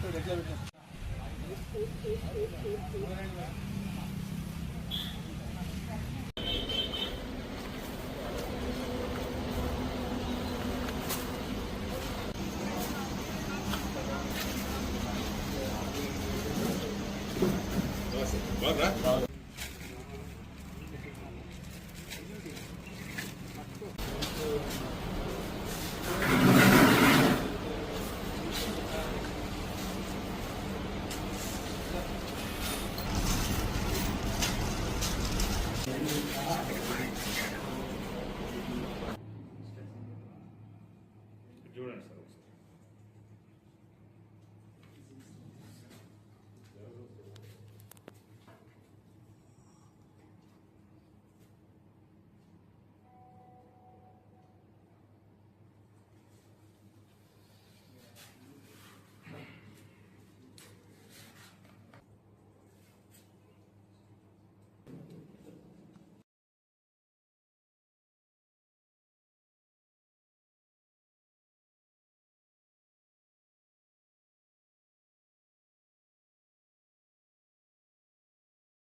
చూడండి సార్ ఒకసారి.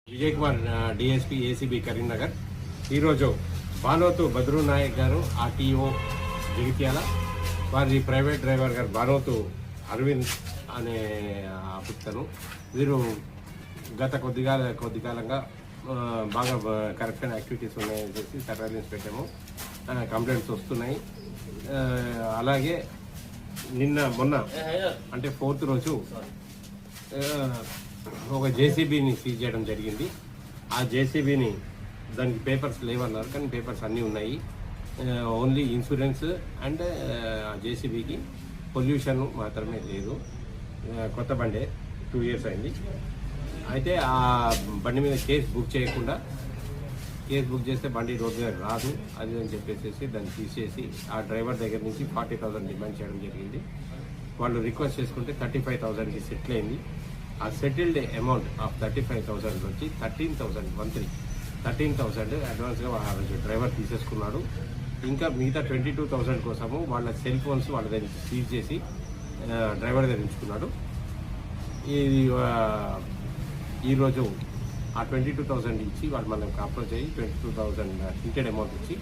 Vijay Kumar DSP ACB Karimnagar. ఈరోజు బానోతు బద్రు నాయక్ గారు ఆర్టీఓ జగిత్యాల, వారి ప్రైవేట్ డ్రైవర్ గారు బానోతు అరవింద్ అనే పుస్తను. వీరు గత కొద్ది కాలంగా బాగా కరప్షన్ యాక్టివిటీస్ ఉన్నాయని చెప్పి సర్వేలెన్స్ పెట్టాము. కంప్లైంట్స్ వస్తున్నాయి. అలాగే మొన్న అంటే 4th రోజు ఒక జేసీబీని సీజ్ చేయడం జరిగింది. ఆ జేసీబీని దానికి పేపర్స్ లేవన్నారు, కానీ పేపర్స్ అన్నీ ఉన్నాయి. ఓన్లీ ఇన్సూరెన్స్ అండ్ జేసీబీకి పొల్యూషన్ మాత్రమే లేదు. కొత్త బండే 2 years అయింది. అయితే ఆ బండి మీద కేసు బుక్ చేస్తే బండి రోడ్డు మీద రాదు అది అని చెప్పేసి దాన్ని తీసేసి ఆ డ్రైవర్ దగ్గర నుంచి 40,000 డిమాండ్ చేయడం జరిగింది. వాళ్ళు రిక్వెస్ట్ చేసుకుంటే 35,000కి సెటిల్ అయింది. ఆ సెటిల్డ్ అమౌంట్ ఆఫ్ 35,000 వచ్చి 13,000 అడ్వాన్స్గా ఆ రోజు డ్రైవర్ తీసేసుకున్నాడు. ఇంకా మిగతా 22,000 కోసము వాళ్ళ సెల్ ఫోన్స్ వాళ్ళ దగ్గర సీజ్ చేసి డ్రైవర్ దగ్గర ఉంచుకున్నాడు. ఇది ఈరోజు ఆ 22,000 ఇచ్చి వాళ్ళు మనకు అప్రోచ్ అయ్యి 22,000 హింటెడ్ అమౌంట్ ఇచ్చి